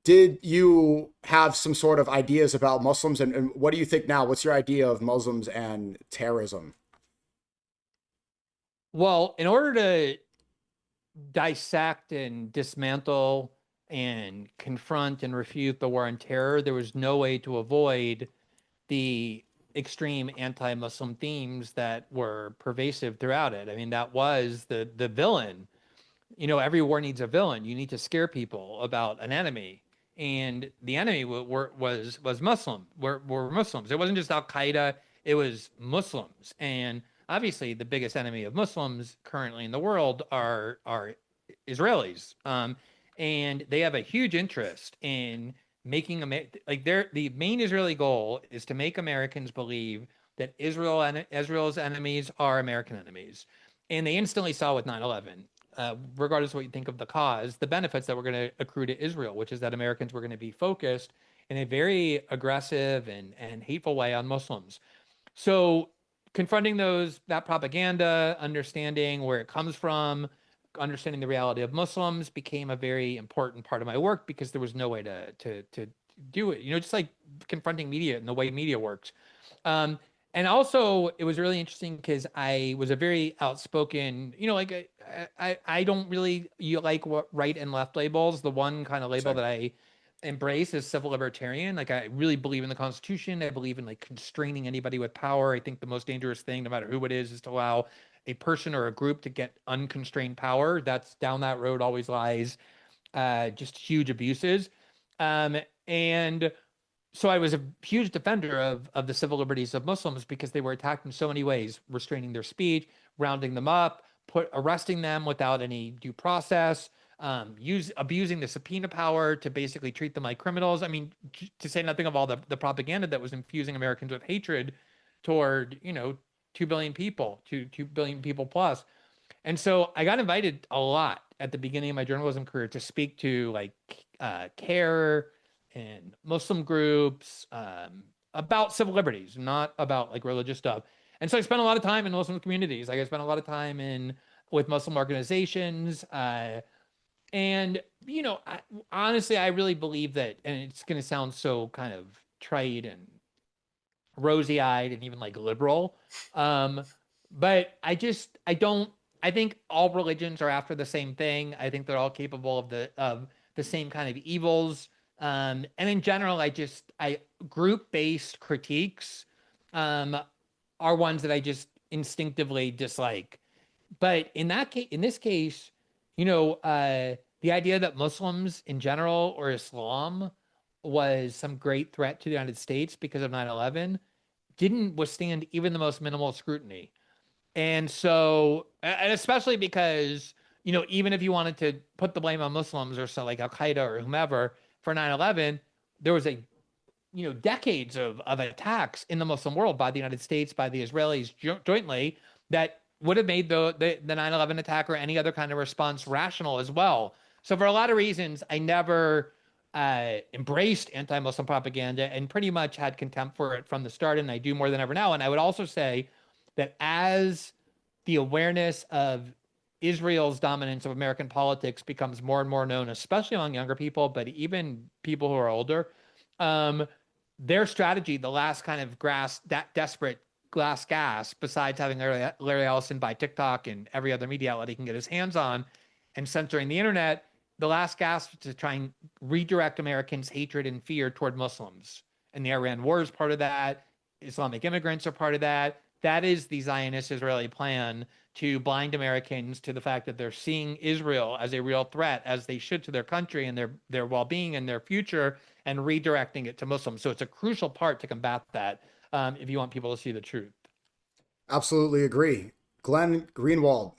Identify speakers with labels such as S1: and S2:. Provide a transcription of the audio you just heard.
S1: did you have some sort of ideas about Muslims, and what do you think now? What's your idea of Muslims and terrorism?
S2: Well, in order to dissect and dismantle and confront and refute the war on terror, there was no way to avoid the extreme anti-Muslim themes that were pervasive throughout it. I mean, that was the villain. You know, every war needs a villain. You need to scare people about an enemy, and the enemy was Muslim. Were Muslims. It wasn't just Al Qaeda. It was Muslims, and obviously the biggest enemy of Muslims currently in the world are Israelis. And they have a huge interest in making like the main Israeli goal is to make Americans believe that Israel's enemies are American enemies. And they instantly saw with 9/11, regardless of what you think of the cause, the benefits that were going to accrue to Israel, which is that Americans were going to be focused in a very aggressive and hateful way on Muslims. So confronting that propaganda, understanding where it comes from, understanding the reality of Muslims became a very important part of my work because there was no way to do it. You know, just like confronting media and the way media works. Um, and also, it was really interesting because I was a very outspoken, you know, like I don't really you like what right and left labels. The one kind of label
S1: Same.
S2: that I embrace is civil libertarian. Like I really believe in the Constitution. I believe in like constraining anybody with power. I think the most dangerous thing, no matter who it is to allow a person or a group to get unconstrained power. That's down that road always lies just huge abuses. Um, and so I was a huge defender of the civil liberties of Muslims because they were attacked in so many ways, restraining their speech, rounding them up, arresting them without any due process, abusing the subpoena power to basically treat them like criminals. I mean, to say nothing of all the propaganda that was infusing Americans with hatred toward, 2 billion people, 2 billion people plus. And so I got invited a lot at the beginning of my journalism career to speak to like CARE and Muslim groups about civil liberties, not about like religious stuff. And so I spent a lot of time in Muslim communities. Like I spent a lot of time in with Muslim organizations. And honestly, I really believe that, and it's going to sound so kind of trite and rosy-eyed and even like liberal. Um, but I don't I think all religions are after the same thing. I think they're all capable of the same kind of evils. And in general, I group-based critiques um are ones that I just instinctively dislike. But in this case, the idea that Muslims in general or Islam was some great threat to the United States because of 9/11 didn't withstand even the most minimal scrutiny. And so, and especially because, even if you wanted to put the blame on Muslims or so like Al Qaeda or whomever for 9/11, there was decades of attacks in the Muslim world by the United States, by the Israelis jointly that would have made the 9/11 attack or any other kind of response rational as well. So for a lot of reasons, I never embraced anti-Muslim propaganda and pretty much had contempt for it from the start, and I do more than ever now. And I would also say that as the awareness of Israel's dominance of American politics becomes more and more known, especially among younger people, but even people who are older, um, their strategy, the last kind of that desperate glass gas, besides having Larry Ellison buy TikTok and every other media outlet he can get his hands on, and censoring the internet, the last gasp to try and redirect Americans' hatred and fear toward Muslims. And the Iran war is part of that. Islamic immigrants are part of that. That is the Zionist Israeli plan to blind Americans to the fact that they're seeing Israel as a real threat, as they should to their country and their well-being and their future, and redirecting it to Muslims. So it's a crucial part to combat that if you want people to see the truth.
S1: Absolutely agree. Glenn Greenwald,